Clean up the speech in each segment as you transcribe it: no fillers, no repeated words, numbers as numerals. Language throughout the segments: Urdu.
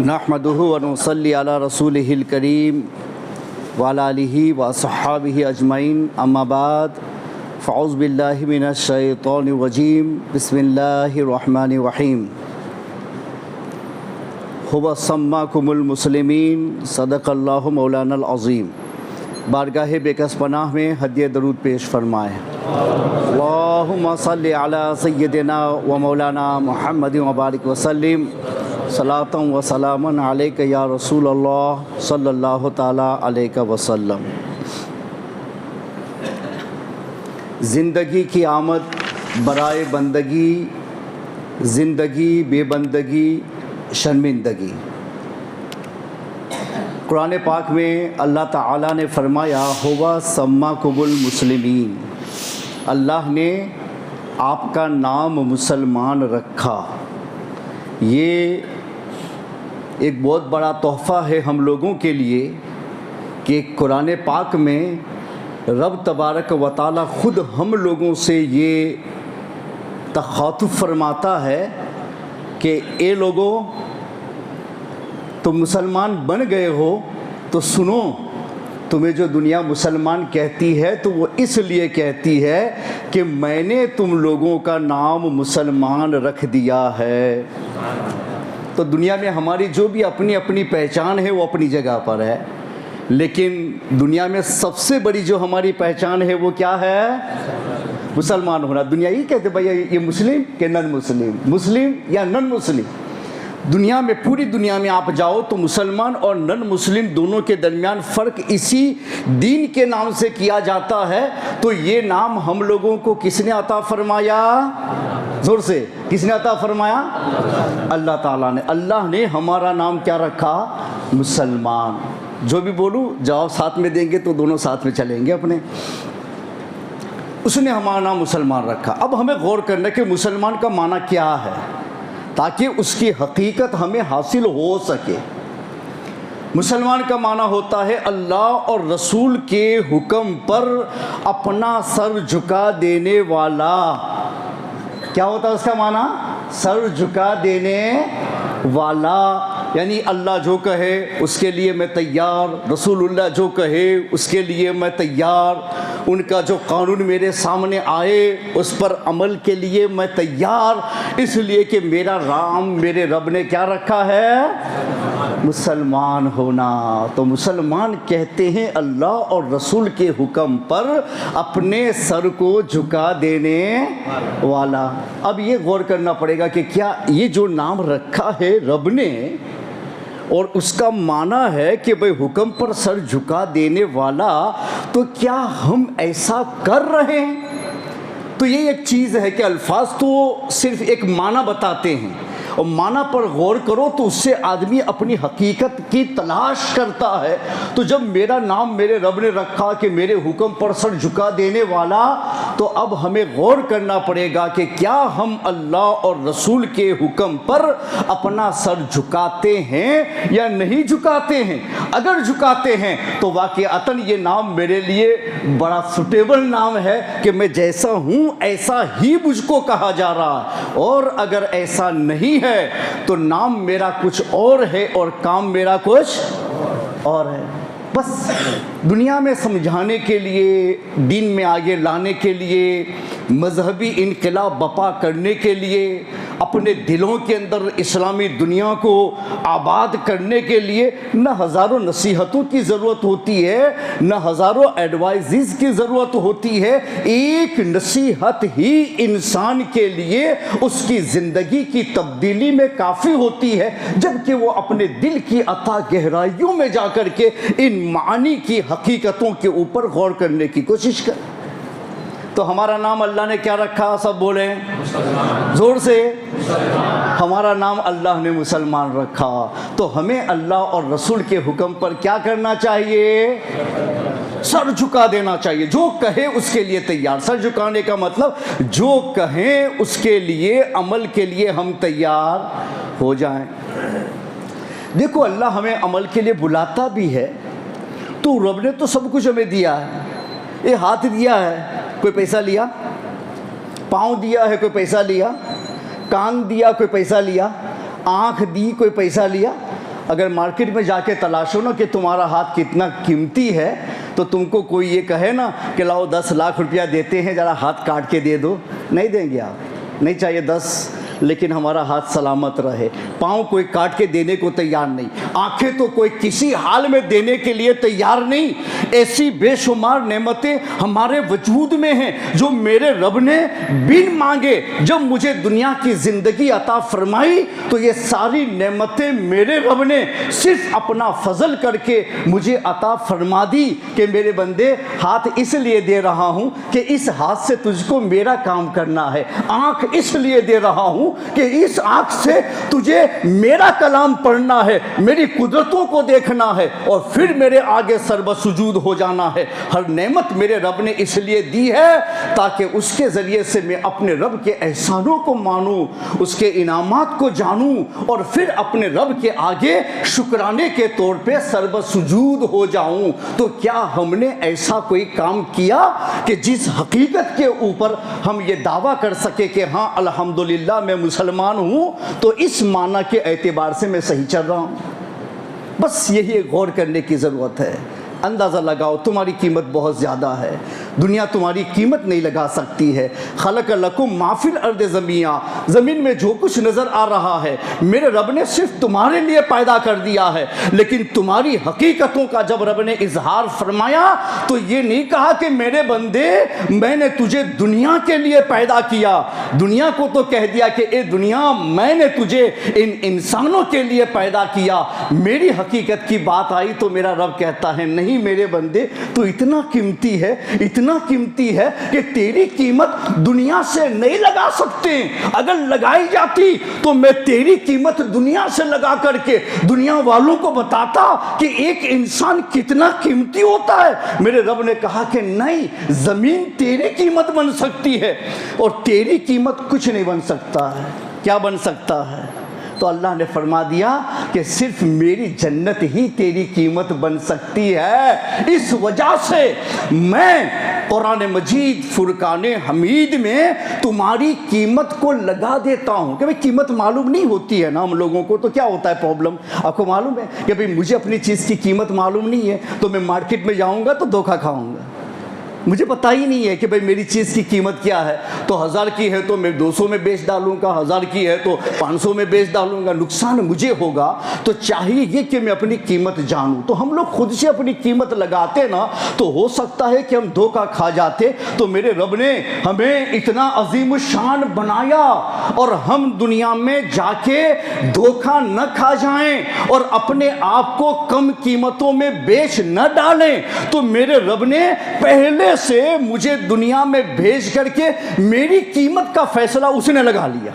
نحمدہ ونصلی علی رسولہ الکریم وعلی آلہ وصحبہ اجمعین، اما بعد فاعوذ باللہ من الشیطان الرجیم، بسم اللہ الرحمن الرحیم۔ هو سماکم المسلمین، صدق اللہ مولانا العظیم۔ بارگاہ بے کس پناہ میں ہدیہ درود پیش فرمائے۔ اللہم صلی علی سیدنا و مولانا محمد وبارک وسلم، صلاۃ و سلام علیک یا رسول اللہ صلی اللہ تعالیٰ علیہ وسلم۔ زندگی کی آمد برائے بندگی، زندگی بے بندگی شرمندگی۔ قرآن پاک میں اللہ تعالیٰ نے فرمایا ہوا سماکم المسلمین، اللہ نے آپ کا نام مسلمان رکھا۔ یہ ایک بہت بڑا تحفہ ہے ہم لوگوں کے لیے کہ قرآن پاک میں رب تبارک و تعالیٰ خود ہم لوگوں سے یہ تخاطب فرماتا ہے کہ اے لوگوں، تم مسلمان بن گئے ہو تو سنو، تمہیں جو دنیا مسلمان کہتی ہے تو وہ اس لیے کہتی ہے کہ میں نے تم لوگوں کا نام مسلمان رکھ دیا ہے۔ تو دنیا میں ہماری جو بھی اپنی اپنی پہچان ہے وہ اپنی جگہ پر ہے، لیکن دنیا میں سب سے بڑی جو ہماری پہچان ہے وہ کیا ہے؟ مسلمان ہونا۔ دنیا یہ کہتے بھائی یہ مسلم کہ نن مسلم، مسلم یا نن مسلم۔ دنیا میں، پوری دنیا میں آپ جاؤ تو مسلمان اور نن مسلم دونوں کے درمیان فرق اسی دین کے نام سے کیا جاتا ہے۔ تو یہ نام ہم لوگوں کو کس نے عطا فرمایا؟ زور سے کس نے عطا فرمایا؟ اللہ تعالیٰ نے۔ اللہ نے ہمارا نام کیا رکھا؟ مسلمان۔ جو بھی بولوں جواب ساتھ میں دیں گے تو دونوں ساتھ میں چلیں گے اپنے۔ اس نے ہمارا نام مسلمان رکھا۔ اب ہمیں غور کرنا کہ مسلمان کا معنی کیا ہے تاکہ اس کی حقیقت ہمیں حاصل ہو سکے۔ مسلمان کا معنی ہوتا ہے اللہ اور رسول کے حکم پر اپنا سر جھکا دینے والا۔ کیا ہوتا ہے اس کا معنی؟ سر جھکا دینے والا، یعنی اللہ جو کہے اس کے لیے میں تیار، رسول اللہ جو کہے اس کے لیے میں تیار، ان کا جو قانون میرے سامنے آئے اس پر عمل کے لیے میں تیار، اس لیے کہ میرا رام میرے رب نے کیا رکھا ہے؟ مسلمان ہونا۔ تو مسلمان کہتے ہیں اللہ اور رسول کے حکم پر اپنے سر کو جھکا دینے والا۔ اب یہ غور کرنا پڑے گا کہ کیا یہ جو نام رکھا ہے رب نے اور اس کا معنی ہے کہ بھئی حکم پر سر جھکا دینے والا، تو کیا ہم ایسا کر رہے ہیں؟ تو یہ ایک چیز ہے کہ الفاظ تو صرف ایک معنی بتاتے ہیں، اور معنی پر غور کرو تو اس سے آدمی اپنی حقیقت کی تلاش کرتا ہے۔ تو جب میرا نام میرے رب نے رکھا کہ میرے حکم پر سر جھکا دینے والا، تو اب ہمیں غور کرنا پڑے گا کہ کیا ہم اللہ اور رسول کے حکم پر اپنا سر جھکاتے ہیں یا نہیں جھکاتے ہیں؟ اگر جھکاتے ہیں تو واقعتاً یہ نام میرے لیے بڑا سوٹیبل نام ہے کہ میں جیسا ہوں ایسا ہی مجھ کو کہا جا رہا ہے، اور اگر ایسا نہیں ہے تو نام میرا کچھ اور ہے اور کام میرا کچھ اور ہے۔ بس دنیا میں سمجھانے کے لیے، دین میں آگے لانے کے لیے، مذہبی انقلاب برپا کرنے کے لیے، اپنے دلوں کے اندر اسلامی دنیا کو آباد کرنے کے لیے نہ ہزاروں نصیحتوں کی ضرورت ہوتی ہے، نہ ہزاروں ایڈوائزز کی ضرورت ہوتی ہے۔ ایک نصیحت ہی انسان کے لیے اس کی زندگی کی تبدیلی میں کافی ہوتی ہے، جبکہ وہ اپنے دل کی اتھاہ گہرائیوں میں جا کر کے ان معانی کی حقیقتوں کے اوپر غور کرنے کی کوشش کرے۔ تو ہمارا نام اللہ نے کیا رکھا؟ سب بولیں زور سے۔ ہمارا نام اللہ نے مسلمان رکھا۔ تو ہمیں اللہ اور رسول کے حکم پر کیا کرنا چاہیے؟ سر جھکا دینا چاہیے۔ جو کہے اس کے لیے تیار۔ سر جھکانے کا مطلب جو کہیں اس کے لیے، عمل کے لیے ہم تیار ہو جائیں۔ دیکھو اللہ ہمیں عمل کے لیے بلاتا بھی ہے، تو رب نے تو سب کچھ ہمیں دیا ہے۔ یہ ہاتھ دیا ہے، کوئی پیسہ لیا؟ پاؤں دیا ہے، کوئی پیسہ لیا؟ کان دیا، کوئی پیسہ لیا؟ آنکھ دی کوئی پیسہ لیا؟ اگر مارکیٹ میں جا کے تلاشو نا کہ تمہارا ہاتھ کتنا قیمتی ہے تو تم کو کوئی یہ کہے نا کہ لاؤ 10 لاکھ روپیہ دیتے ہیں ذرا ہاتھ کاٹ کے دے دو، نہیں دیں گے آپ، نہیں چاہیے 10، لیکن ہمارا ہاتھ سلامت رہے۔ پاؤں کوئی کاٹ کے دینے کو تیار نہیں، آنکھیں تو کوئی کسی حال میں دینے کے لیے تیار نہیں۔ ایسی بے شمار نعمتیں ہمارے وجود میں ہیں جو میرے رب نے بن مانگے جب مجھے دنیا کی زندگی عطا فرمائی تو یہ ساری نعمتیں میرے رب نے صرف اپنا فضل کر کے مجھے عطا فرما دی کہ میرے بندے ہاتھ اس لیے دے رہا ہوں کہ اس ہاتھ سے تجھ کو میرا کام کرنا ہے، آنکھ اس لیے دے رہا ہوں کہ اس آنکھ سے تجھے میرا کلام پڑھنا ہے، میری قدرتوں کو دیکھنا ہے اور پھر میرے آگے سربہ سجود ہو جانا ہے۔ ہر نعمت میرے رب نے اس لیے دی ہے تاکہ اس کے ذریعے سے میں اپنے رب کے احسانوں کو مانوں، اس کے انعامات کو جانوں اور پھر اپنے رب کے آگے شکرانے کے طور پہ سربہ سجود ہو جاؤں۔ تو کیا ہم نے ایسا کوئی کام کیا کہ جس حقیقت کے اوپر ہم یہ دعویٰ کر سکے کہ ہاں الحمدللہ میں مسلمان ہوں، تو اس معنی کے اعتبار سے میں صحیح چل رہا ہوں؟ بس یہی غور کرنے کی ضرورت ہے۔ اندازہ لگاؤ تمہاری قیمت بہت زیادہ ہے، دنیا تمہاری قیمت نہیں لگا سکتی ہے۔ خلق لکم ما فی الارض جميعا، زمین میں جو کچھ نظر آ رہا ہے میرے رب نے صرف تمہارے لیے پیدا کر دیا ہے، لیکن تمہاری حقیقتوں کا جب رب نے اظہار فرمایا تو یہ نہیں کہا کہ میرے بندے میں نے تجھے دنیا کے لیے پیدا کیا، دنیا کو تو کہہ دیا کہ اے دنیا میں نے تجھے ان انسانوں کے لیے پیدا کیا۔ میری حقیقت کی بات آئی تو میرا رب کہتا ہے نہیں میرے بندے تو اتنا قیمتی ہے، اتنا قیمتی ہے کہ تیری قیمت دنیا سے نہیں لگا سکتے، اگر لگائی جاتی تو میں تیری قیمت دنیا سے لگا کر کے دنیا والوں کو بتاتا کہ ایک انسان کتنا قیمتی ہوتا ہے۔ میرے رب نے کہا کہ نہیں، زمین تیری قیمت بن سکتی ہے اور تیری قیمت کچھ نہیں بن سکتا ہے۔ کیا بن سکتا ہے؟ تو اللہ نے فرما دیا کہ صرف میری جنت ہی تیری قیمت بن سکتی ہے۔ اس وجہ سے میں قرآن مجید فرقان حمید میں تمہاری قیمت کو لگا دیتا ہوں کہ بھئی قیمت معلوم نہیں ہوتی ہے نا ہم لوگوں کو، تو کیا ہوتا ہے پرابلم؟ آپ کو معلوم ہے کہ بھئی مجھے اپنی چیز کی قیمت معلوم نہیں ہے تو میں مارکیٹ میں جاؤں گا تو دھوکہ کھاؤں گا، مجھے پتہ ہی نہیں ہے کہ بھئی میری چیز کی قیمت کیا ہے، تو 1000 کی ہے تو میں 200 میں بیچ ڈالوں گا، 1000 کی ہے تو 500 میں بیچ ڈالوں گا، نقصان مجھے ہوگا۔ تو چاہیے یہ کہ میں اپنی قیمت جانوں۔ تو ہم لوگ خود سے اپنی قیمت لگاتے نا تو ہو سکتا ہے کہ ہم دھوکہ کھا جاتے۔ تو میرے رب نے ہمیں اتنا عظیم الشان بنایا اور ہم دنیا میں جا کے دھوکہ نہ کھا جائیں اور اپنے آپ کو کم قیمتوں میں بیچ نہ ڈالیں، تو میرے رب نے پہلے سے مجھے دنیا میں بھیج کر کے میری قیمت کا فیصلہ اس نے لگا لیا۔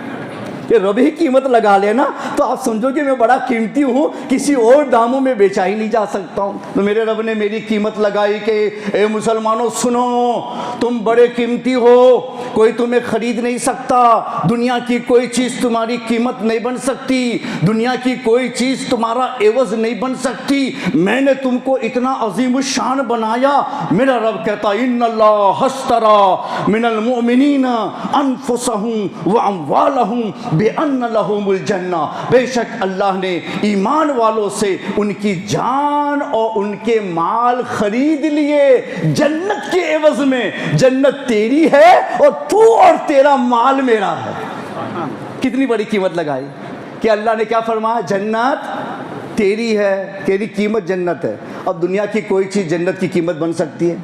کہ رب ہی قیمت لگا لینا تو آپ سمجھو کہ میں بڑا قیمتی ہوں، کسی اور داموں میں بیچا ہی نہیں جا سکتا ہوں۔ تو میرے رب نے میری قیمت لگائی کہ اے مسلمانوں سنو، تم بڑے قیمتی ہو، کوئی تمہیں خرید نہیں سکتا، دنیا کی کوئی چیز تمہاری قیمت نہیں بن سکتی، دنیا کی کوئی چیز تمہارا عوض نہیں بن سکتی۔ میں نے تم کو اتنا عظیم الشان بنایا۔ میرا رب کہتا ان اللہ اشتری من المؤمنین انفسهم واموالهم بِأَنَّ لَهُمُ الْجَنَّةِ، بے شک اللہ نے ایمان والوں سے ان کی جان اور ان کے مال خرید لیے جنت کے عوض میں۔ جنت تیری ہے اور تو اور تیرا مال میرا ہے۔ کتنی بڑی قیمت لگائی کہ اللہ نے کیا فرمایا؟ جنت تیری ہے، تیری قیمت جنت ہے۔ اب دنیا کی کوئی چیز جنت کی قیمت بن سکتی ہے؟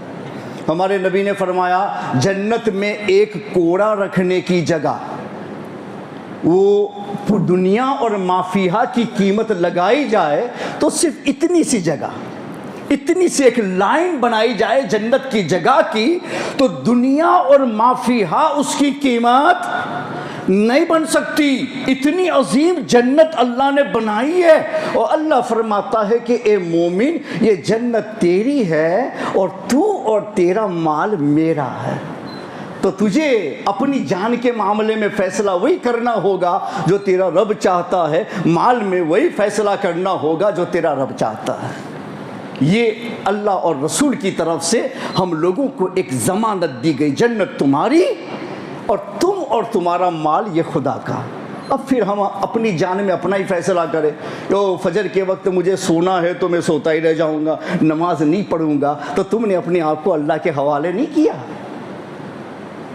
ہمارے نبی نے فرمایا جنت میں ایک کوڑا رکھنے کی جگہ، وہ دنیا اور ما فیہا کی قیمت لگائی جائے تو صرف اتنی سی جگہ، اتنی سی ایک لائن بنائی جائے جنت کی جگہ کی، تو دنیا اور ما فیہا اس کی قیمت نہیں بن سکتی۔ اتنی عظیم جنت اللہ نے بنائی ہے اور اللہ فرماتا ہے کہ اے مومن یہ جنت تیری ہے اور تو اور تیرا مال میرا ہے۔ تو تجھے اپنی جان کے معاملے میں فیصلہ وہی کرنا ہوگا جو تیرا رب چاہتا ہے، مال میں وہی فیصلہ کرنا ہوگا جو تیرا رب چاہتا ہے۔ یہ اللہ اور رسول کی طرف سے ہم لوگوں کو ایک ضمانت دی گئی، جنت تمہاری اور تم اور تمہارا مال یہ خدا کا۔ اب پھر ہم اپنی جان میں اپنا ہی فیصلہ کریں. فجر کے وقت مجھے سونا ہے تو میں سوتا ہی رہ جاؤں گا, نماز نہیں پڑھوں گا. تو تم نے اپنے آپ کو اللہ کے حوالے نہیں کیا.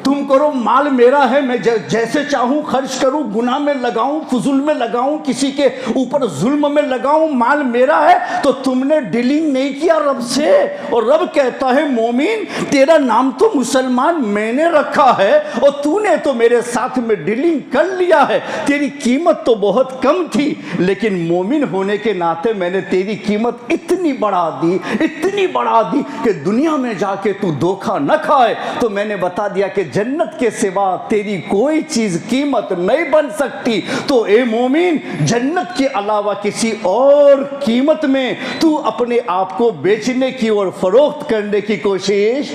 تم کرو, مال میرا ہے, میں جیسے چاہوں خرچ کروں, گناہ میں لگاؤں, فضول میں لگاؤں, کسی کے اوپر ظلم میں لگاؤں, مال میرا ہے. تو تم نے ڈیلنگ نہیں کیا رب سے. اور رب کہتا ہے مومن تیرا نام تو مسلمان میں نے رکھا ہے اور تو نے تو میرے ساتھ میں ڈیلنگ کر لیا ہے. تیری قیمت تو بہت کم تھی, لیکن مومن ہونے کے ناطے میں نے تیری قیمت اتنی بڑھا دی, اتنی بڑھا دی کہ دنیا میں جا کے تو دھوکہ نہ کھائے. تو میں نے بتا دیا کہ جنت کے سوا تیری کوئی چیز قیمت نہیں بن سکتی. تو اے مومن جنت کے علاوہ کسی اور قیمت میں تو اپنے آپ کو بیچنے کی اور فروخت کرنے کی کوشش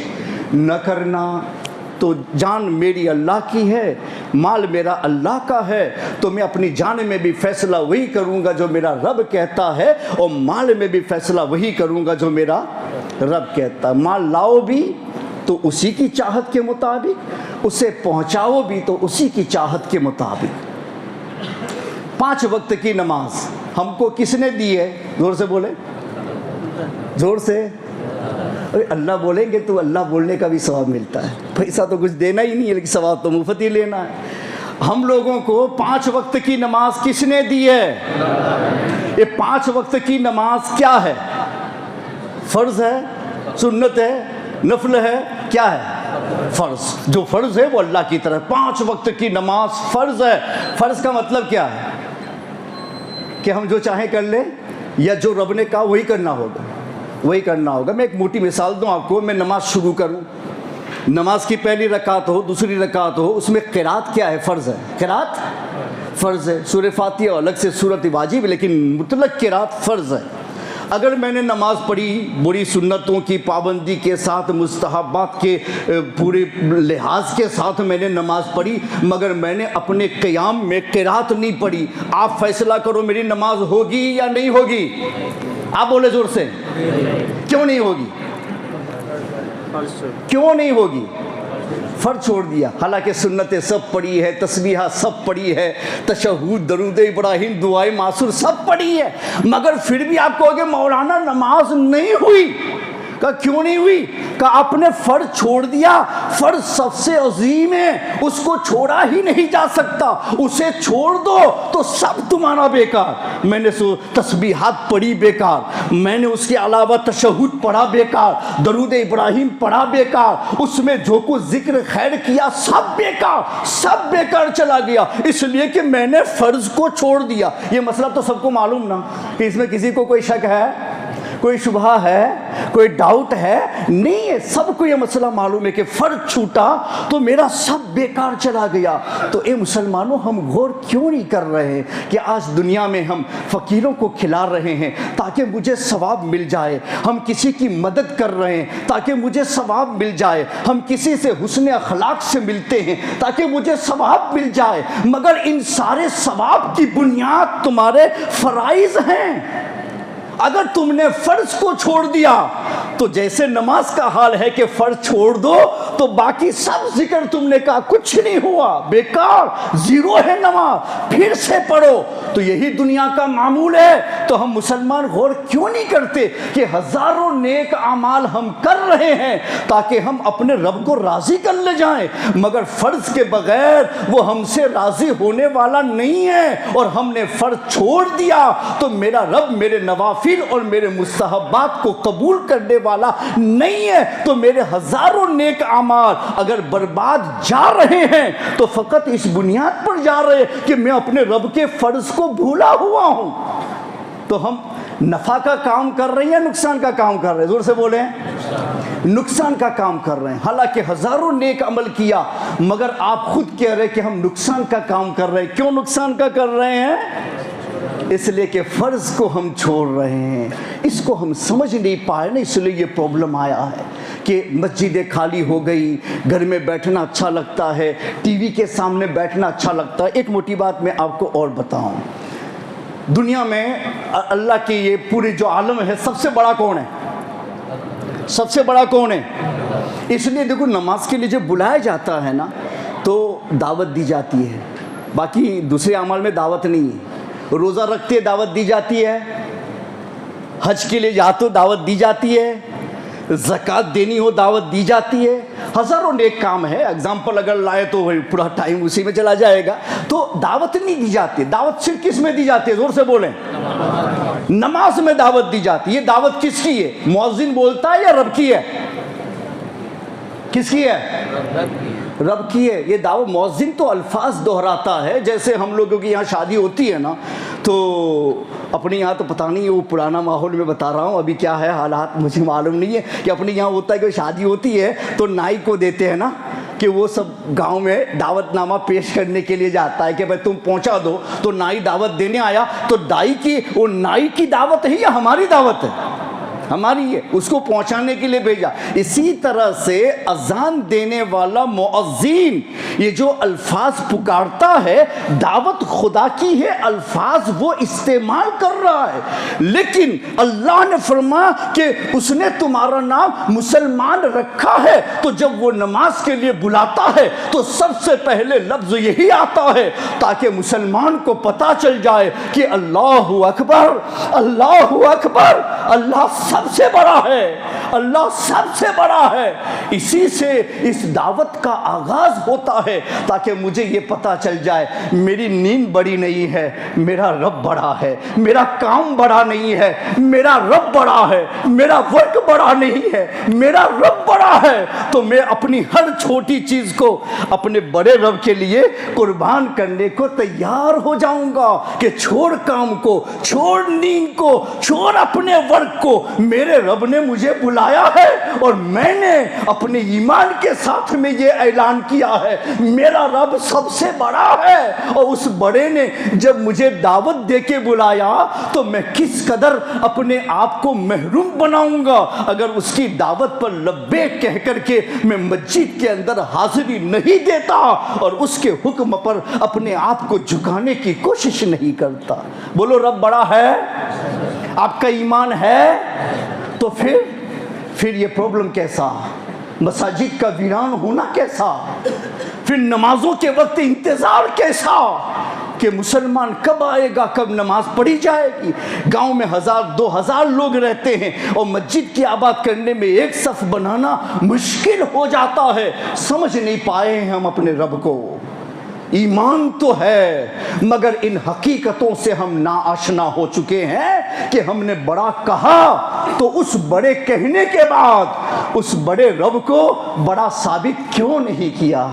نہ کرنا. تو جان میری اللہ کی ہے, مال میرا اللہ کا ہے. تو میں اپنی جان میں بھی فیصلہ وہی کروں گا جو میرا رب کہتا ہے, اور مال میں بھی فیصلہ وہی کروں گا جو میرا رب کہتا ہے. مال لاؤ بھی تو اسی کی چاہت کے مطابق, اسے پہنچاؤ بھی تو اسی کی چاہت کے مطابق. 5 وقت کی نماز ہم کو کس نے دی ہے؟ زور سے بولے, زور سے. ارے اللہ بولیں گے تو اللہ بولنے کا بھی ثواب ملتا ہے. پیسہ تو کچھ دینا ہی نہیں ہے, لیکن ثواب تو مفت ہی لینا ہے. ہم لوگوں کو 5 وقت کی نماز کس نے دی ہے؟ یہ 5 وقت کی نماز کیا ہے؟ فرض ہے, سنت ہے, نفل ہے, کیا ہے؟ فرض. جو فرض ہے وہ اللہ کی طرف. 5 وقت کی نماز فرض ہے. فرض کا مطلب کیا ہے؟ کہ ہم جو چاہیں کر لیں, یا جو رب نے کہا وہی کرنا ہوگا, وہی کرنا ہوگا. میں ایک موٹی مثال دوں آپ کو. میں نماز شروع کروں, نماز کی پہلی رکعت ہو, دوسری رکعت ہو, اس میں قرات کیا ہے؟ فرض ہے. قرات فرض ہے. سورہ فاتحہ الگ سے سورت واجب, لیکن مطلق قرات فرض ہے. اگر میں نے نماز پڑھی بری سنتوں کی پابندی کے ساتھ, مستحبات کے پورے لحاظ کے ساتھ میں نے نماز پڑھی, مگر میں نے اپنے قیام میں قرات نہیں پڑھی, آپ فیصلہ کرو میری نماز ہوگی یا نہیں ہوگی؟ آپ بولے زور سے. کیوں نہیں ہوگی؟ کیوں نہیں ہوگی؟ فرض چھوڑ دیا. حالانکہ سنتیں سب پڑھی ہے, تسبیحہ سب پڑھی ہے, تشہد, درود ابراہیم, دعائے معصور سب پڑھی ہے, مگر پھر بھی آپ کہو گے مولانا نماز نہیں ہوئی. کہا کیوں نہیں ہوئی؟ کہا آپ نے فرض چھوڑ دیا. فرض سب سے عظیم ہے, اس کو چھوڑا ہی نہیں جا سکتا. اسے چھوڑ دو تو سب تمہارا بیکار. میں نے تسبیحات پڑھی بیکار, میں نے اس کے علاوہ تشہد پڑھا بیکار, درود ابراہیم پڑھا بیکار, اس میں جو کچھ ذکر خیر کیا سب بیکار, سب بیکار چلا گیا, اس لیے کہ میں نے فرض کو چھوڑ دیا. یہ مسئلہ تو سب کو معلوم نا, کہ اس میں کسی کو کوئی شک ہے, کوئی شبہ ہے, کوئی ڈاؤٹ ہے؟ نہیں ہے. سب کو یہ مسئلہ معلوم ہے کہ فرض چھوٹا تو میرا سب بیکار چلا گیا. تو اے مسلمانوں, ہم غور کیوں نہیں کر رہے ہیں کہ آج دنیا میں ہم فقیروں کو کھلا رہے ہیں تاکہ مجھے ثواب مل جائے, ہم کسی کی مدد کر رہے ہیں تاکہ مجھے ثواب مل جائے, ہم کسی سے حسن اخلاق سے ملتے ہیں تاکہ مجھے ثواب مل جائے, مگر ان سارے ثواب کی بنیاد تمہارے فرائض ہیں. اگر تم نے فرض کو چھوڑ دیا تو جیسے نماز کا حال ہے کہ فرض چھوڑ دو تو باقی سب ذکر تم نے کہا کچھ نہیں ہوا, بیکار, زیرو ہے نماز, پھر سے پڑھو. تو یہی دنیا کا معمول ہے. تو ہم مسلمان غور کیوں نہیں کرتے کہ ہزاروں نیک اعمال ہم کر رہے ہیں تاکہ ہم اپنے رب کو راضی کر لے جائیں, مگر فرض کے بغیر وہ ہم سے راضی ہونے والا نہیں ہے, اور ہم نے فرض چھوڑ دیا تو میرا رب میرے نوافل اور میرے مستحبات کو قبول کرنے والا نہیں ہے. تو میرے ہزاروں نیک اعمال اگر برباد جا رہے ہیں تو فقط اس بنیاد پر جا رہے ہیں کہ میں اپنے رب کے فرض کو بھولا ہوا ہوں. تو ہم نفع کا کام کر رہے ہیں یا نقصان کا کام کر رہے ہیں؟ زور سے بولیں. نقصان کا کام کر رہے ہیں. حالانکہ ہزاروں نیک عمل کیا, مگر آپ خود کہہ رہے کہ ہم نقصان کا کام کر رہے ہیں. کیوں نقصان کا کر رہے ہیں؟ اس لیے کہ فرض کو ہم چھوڑ رہے ہیں, اس کو ہم سمجھ نہیں پائے نا, اس لیے یہ پرابلم آیا ہے کہ مسجدیں خالی ہو گئی, گھر میں بیٹھنا اچھا لگتا ہے, ٹی وی کے سامنے بیٹھنا اچھا لگتا ہے. ایک موٹی بات میں آپ کو اور بتاؤں, دنیا میں اللہ کی یہ پوری جو عالم ہے سب سے بڑا کون ہے؟ سب سے بڑا کون ہے؟ اس لیے دیکھو نماز کے لیے جب بلایا جاتا ہے نا تو دعوت دی جاتی ہے, باقی دوسرے اعمال میں دعوت نہیں ہے. روزہ رکھتے دعوت دی جاتی ہے, حج کے لیے جاتے ہو دعوت دی جاتی ہے, زکوٰۃ دینی ہو دعوت دی جاتی ہے, ہزاروں نیک کام ہے. اگزامپل اگر لائے تو پورا ٹائم اسی میں چلا جائے گا. تو دعوت نہیں دی جاتی. دعوت صرف کس میں دی جاتی ہے؟ زور سے بولیں. نماز میں دعوت دی جاتی ہے. یہ دعوت کس کی ہے؟ مؤذن بولتا ہے یا رب کی ہے؟ کس کی ہے؟ رب کی ہے. یہ دعوت مؤذن تو الفاظ دہراتا ہے. جیسے ہم لوگوں کی یہاں شادی ہوتی ہے نا, تو اپنے یہاں تو پتہ نہیں وہ پرانا ماحول میں بتا رہا ہوں, ابھی کیا ہے حالات مجھے معلوم نہیں ہے, کہ اپنے یہاں ہوتا ہے کہ شادی ہوتی ہے تو نائی کو دیتے ہیں نا, کہ وہ سب گاؤں میں دعوت نامہ پیش کرنے کے لیے جاتا ہے کہ بھائی تم پہنچا دو. تو نائی دعوت دینے آیا تو وہ نائی کی دعوت ہے یا ہماری دعوت ہے؟ ہماری ہے. اس کو پہنچانے کے لیے بھیجا. اسی طرح سے اذان دینے والا مؤذن یہ جو الفاظ پکارتا ہے, دعوت خدا کی ہے, الفاظ وہ استعمال کر رہا ہے. لیکن اللہ نے فرمایا کہ اس نے تمہارا نام مسلمان رکھا ہے, تو جب وہ نماز کے لیے بلاتا ہے تو سب سے پہلے لفظ یہی آتا ہے, تاکہ مسلمان کو پتا چل جائے کہ اللہ اکبر, اللہ اکبر, اللہ سب سے بڑا ہے, اللہ سب سے بڑا ہے. اسی سے اس دعوت کا آغاز ہوتا ہے, تاکہ مجھے یہ پتا چل جائے میری نیند بڑی نہیں ہے, میرا رب بڑا ہے. میرا کام بڑا نہیں ہے, میرا رب بڑا ہے. میرا ورک بڑا نہیں ہے, میرا رب بڑا ہے. تو میں اپنی ہر چھوٹی چیز کو اپنے بڑے رب کے لیے قربان کرنے کو تیار ہو جاؤں گا, کہ چھوڑ کام کو, چھوڑ نیند کو, چھوڑ اپنے ورک کو, میرے رب نے مجھے بلایا ہے اور میں نے اپنے ایمان کے ساتھ میں یہ اعلان کیا ہے میرا رب سب سے بڑا ہے. اور اس بڑے نے جب مجھے دعوت دے کے بلایا تو میں کس قدر اپنے آپ کو محروم بناؤں گا اگر اس کی دعوت پر لبیک کہہ کر کے میں مسجد کے اندر حاضری نہیں دیتا اور اس کے حکم پر اپنے آپ کو جھکانے کی کوشش نہیں کرتا. بولو رب بڑا ہے. آپ کا ایمان ہے تو پھر یہ پرابلم کیسا, مساجد کا ویران ہونا کیسا, پھر نمازوں کے وقت انتظار کیسا کہ مسلمان کب آئے گا, کب نماز پڑھی جائے گی. گاؤں میں 1000-2000 لوگ رہتے ہیں اور مسجد کی آباد کرنے میں ایک صف بنانا مشکل ہو جاتا ہے. سمجھ نہیں پائے ہیں ہم اپنے رب کو. ایمان تو ہے مگر ان حقیقتوں سے ہم ناآشنا ہو چکے ہیں کہ ہم نے بڑا کہا تو اس بڑے کہنے کے بعد اس بڑے رب کو بڑا ثابت کیوں نہیں کیا.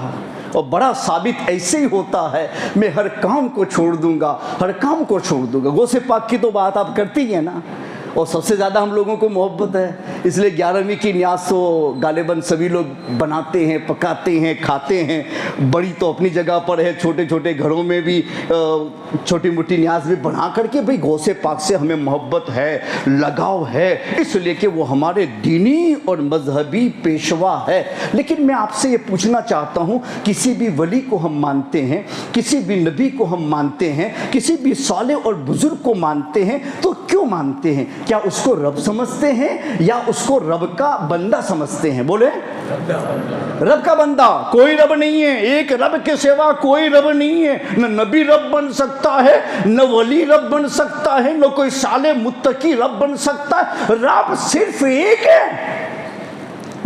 اور بڑا ثابت ایسے ہی ہوتا ہے, میں ہر کام کو چھوڑ دوں گا, ہر کام کو چھوڑ دوں گا. غوث پاک کی تو بات آپ کرتی ہیں نا, اور سب سے زیادہ ہم لوگوں کو محبت ہے, اس لیے 11ویں کی نیاز تو غالباً سبھی لوگ بناتے ہیں, پکاتے ہیں, کھاتے ہیں. بڑی تو اپنی جگہ پر ہے, چھوٹے چھوٹے گھروں میں بھی چھوٹی موٹی نیاز بھی بنا کر کے بھئی غوث پاک سے ہمیں محبت ہے, لگاؤ ہے, اس لیے کہ وہ ہمارے دینی اور مذہبی پیشوا ہے. لیکن میں آپ سے یہ پوچھنا چاہتا ہوں, کسی بھی ولی کو ہم مانتے ہیں, کسی بھی نبی کو ہم مانتے ہیں, کسی بھی صالح اور بزرگ کو مانتے ہیں, تو کیوں مانتے ہیں؟ کیا اس کو رب سمجھتے ہیں یا اس کو رب کا بندہ سمجھتے ہیں؟ بولے رب کا بندہ. کوئی رب نہیں ہے, ایک رب کے سوا کوئی رب نہیں ہے. نہ نبی رب بن سکتا ہے, نہ ولی رب بن سکتا ہے, نہ کوئی صالح متقی رب بن سکتا ہے. رب صرف ایک ہے.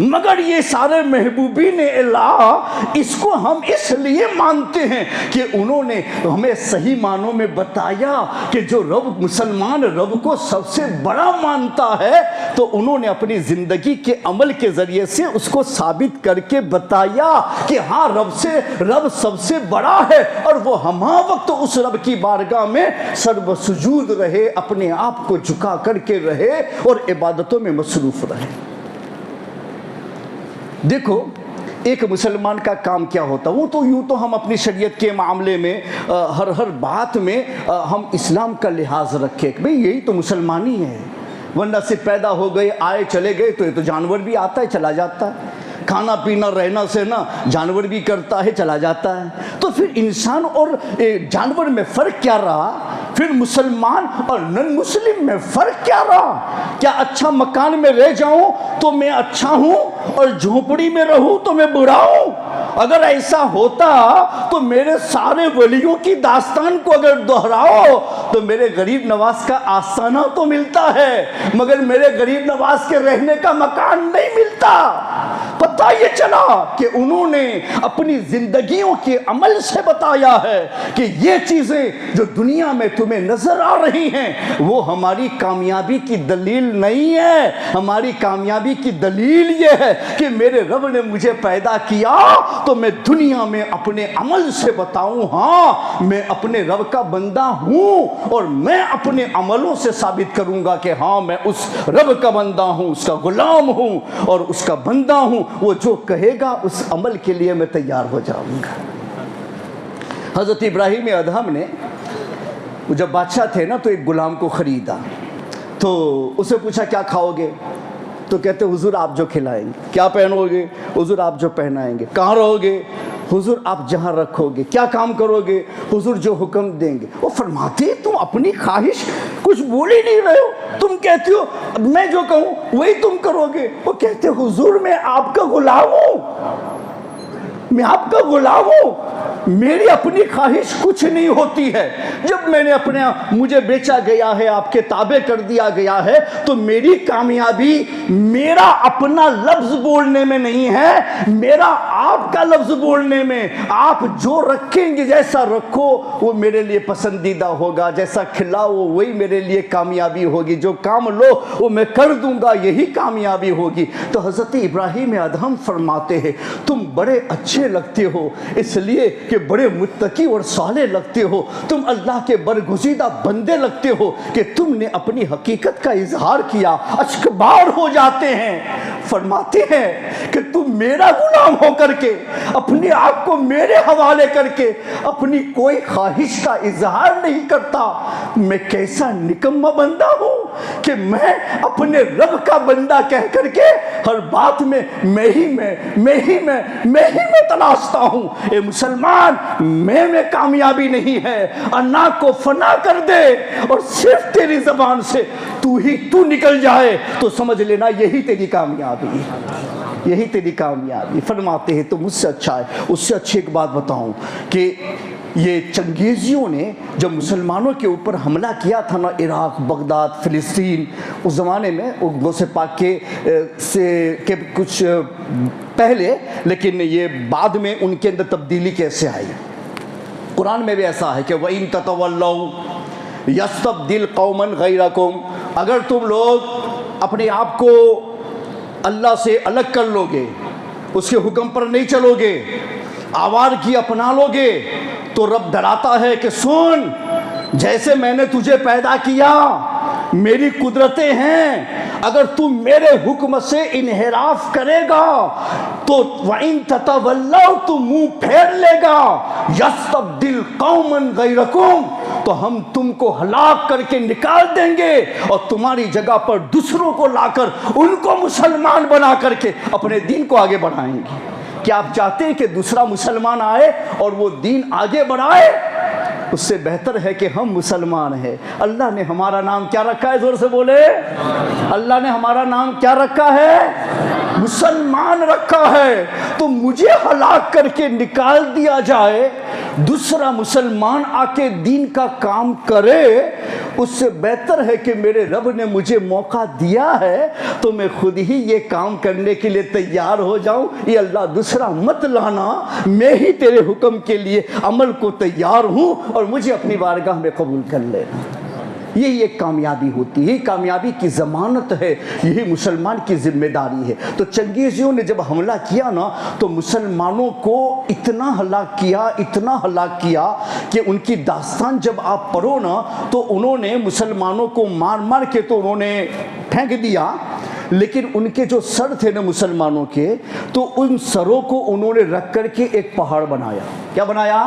مگر یہ سارے محبوبین الہ اس کو ہم اس لیے مانتے ہیں کہ انہوں نے ہمیں صحیح معنوں میں بتایا کہ جو رب مسلمان رب کو سب سے بڑا مانتا ہے تو انہوں نے اپنی زندگی کے عمل کے ذریعے سے اس کو ثابت کر کے بتایا کہ ہاں رب سب سے بڑا ہے, اور وہ ہمہ وقت اس رب کی بارگاہ میں سر و سجود رہے, اپنے آپ کو جھکا کر کے رہے اور عبادتوں میں مصروف رہے. دیکھو ایک مسلمان کا کام کیا ہوتا, وہ تو یوں تو ہم اپنی شریعت کے معاملے میں ہر بات میں ہم اسلام کا لحاظ رکھے کہ بھئی یہی تو مسلمانی ہے, ورنہ سے پیدا ہو گئے آئے چلے گئے تو یہ تو جانور بھی آتا ہے چلا جاتا ہے, کھانا پینا رہنا سے نا جانور بھی کرتا ہے چلا جاتا ہے. تو پھر انسان اور جانور میں فرق کیا رہا؟ پھر مسلمان اور نن مسلم میں فرق کیا رہا؟ کیا اچھا مکان میں رہ جاؤں تو میں اچھا ہوں اور جھونپڑی میں رہوں تو میں برا ہوں؟ اگر ایسا ہوتا تو میرے سارے ولیوں کی داستان کو اگر دہراؤ تو میرے غریب نواز کا آستانہ تو ملتا ہے، مگر میرے غریب نواز کے رہنے کا مکان نہیں ملتا۔ پتہ یہ چلا کہ انہوں نے اپنی زندگیوں کے عمل سے بتایا ہے کہ یہ چیزیں جو دنیا میں تمہیں نظر آ رہی ہیں وہ ہماری کامیابی کی دلیل نہیں ہے۔ ہماری کامیابی کی دلیل یہ ہے کہ میرے رب نے مجھے پیدا کیا تو میں دنیا میں اپنے عمل سے بتاؤں ہاں میں اپنے رب کا بندہ ہوں، اور میں اپنے عملوں سے ثابت کروں گا کہ ہاں میں اس رب کا بندہ ہوں، اس کا غلام ہوں اور اس کا بندہ ہوں۔ وہ جو کہے گا اس عمل کے لیے میں تیار ہو جاؤں گا۔ حضرت ابراہیم ادہم نے جب بادشاہ تھے نا تو ایک غلام کو خریدا، تو اسے پوچھا کیا کھاؤ گے؟ تو کہتے حضور آپ جو کھلائیں گے۔ کیا پہنو گے؟ حضور آپ جو پہنائیں گے۔ کہاں رہو گے؟ حضور آپ جہاں رکھو گے۔ کیا کام کرو گے؟ حضور جو حکم دیں گے۔ وہ فرماتے تم اپنی خواہش کچھ بول ہی نہیں رہے ہو، تم کہتے ہو میں جو کہوں وہی تم کرو گے۔ وہ کہتے حضور میں آپ کا غلام ہوں، میں آپ کا غلام ہوں، میری اپنی خواہش کچھ نہیں ہوتی ہے۔ جب میں نے مجھے بیچا گیا ہے، آپ کے تابع کر دیا گیا ہے، تو میری کامیابی میرا اپنا لفظ بولنے میں نہیں ہے، میرا آپ کا لفظ بولنے میں۔ آپ جو رکھیں گے جیسا رکھو وہ میرے لیے پسندیدہ ہوگا، جیسا کھلاؤ وہی میرے لیے کامیابی ہوگی، جو کام لو وہ میں کر دوں گا، یہی کامیابی ہوگی۔ تو حضرت ابراہیم ادہم فرماتے ہیں تم بڑے اچھے لگتے ہو اس لیے کہ بڑے متقی اور صالح لگتے ہو، تم اللہ کے برگزیدہ بندے لگتے ہو کہ تم نے اپنی حقیقت کا اظہار کیا، اشکبار ہو جاتے ہیں۔ فرماتے ہیں کہ تم میرا غلام ہو کر کے اپنے آپ کو میرے حوالے کر کے اپنی کوئی خواہش کا اظہار نہیں کرتا، میں کیسا نکمہ بندہ ہوں کہ میں اپنے رب کا بندہ کہہ کر کے ہر بات میں میں تلاشتا ہوں۔ اے مسلمان میں کامیابی نہیں ہے، انا کو فنا کر دے اور صرف تیری زبان سے تو نکل جائے تو سمجھ لینا یہی تیری کامیابی ہے، یہی تیری کامیابی۔ فرماتے ہیں تو مجھ سے اچھا ہے، اس سے اچھی ایک بات بتاؤں کہ یہ چنگیزیوں نے جب مسلمانوں کے اوپر حملہ کیا تھا نا، عراق، بغداد، فلسطین، اس زمانے میں غوث پاک کے کچھ پہلے، لیکن یہ بعد میں ان کے اندر تبدیلی کیسے آئی؟ قرآن میں بھی ایسا ہے کہ وَإِن تَتَوَلَّوْا يَسْتَبْدِلْ قَوْمًا غَيْرَكُمْ، اگر تم لوگ اپنے آپ کو اللہ سے الگ کر لو گے، اس کے حکم پر نہیں چلو گے، آوارگی اپنا لو گے، تو رب ڈراتا ہے کہ سن، جیسے میں نے تجھے پیدا کیا میری قدرتیں ہیں، اگر تم میرے حکم سے انحراف کرے گا تو وَإِن تَتَوَلَّوْا تو منہ پھیر لے گا، يَسْتَبْدِلْ قَوْمًا غَيْرَكُمْ تو ہم تم کو ہلاک کر کے نکال دیں گے اور تمہاری جگہ پر دوسروں کو لا کر ان کو مسلمان بنا کر کے اپنے دین کو آگے بڑھائیں گے۔ کیا آپ چاہتے ہیں کہ دوسرا مسلمان آئے اور وہ دین آگے بڑھائے؟ اس سے بہتر ہے کہ ہم مسلمان ہیں۔ اللہ نے ہمارا نام کیا رکھا ہے؟ زور سے بولے، اللہ نے ہمارا نام کیا رکھا ہے؟ مسلمان رکھا ہے۔ تو مجھے ہلاک کر کے نکال دیا جائے، دوسرا مسلمان آ کے دین کا کام کرے، اس سے بہتر ہے کہ میرے رب نے مجھے موقع دیا ہے تو میں خود ہی یہ کام کرنے کے لیے تیار ہو جاؤں۔ یہ اللہ دوسرا مت لانا، میں ہی تیرے حکم کے لیے عمل کو تیار ہوں اور مجھے اپنی بارگاہ میں قبول کر لینا۔ یہی ایک کامیابی ہوتی ہے، کامیابی کی ضمانت ہے، یہی مسلمان کی ذمہ داری ہے۔ تو چنگیزیوں نے جب حملہ کیا نا تو مسلمانوں کو اتنا ہلاک کیا کہ ان کی داستان جب آپ پڑھو نا تو انہوں نے مسلمانوں کو مار مار کے تو انہوں نے پھینک دیا، لیکن ان کے جو سر تھے نا مسلمانوں کے، تو ان سروں کو انہوں نے رکھ کر کے ایک پہاڑ بنایا۔ کیا بنایا؟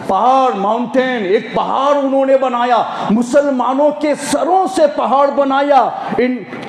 پہاڑ، ماؤنٹین، ایک پہاڑ انہوں نے بنایا، مسلمانوں کے سروں سے پہاڑ بنایا۔ ان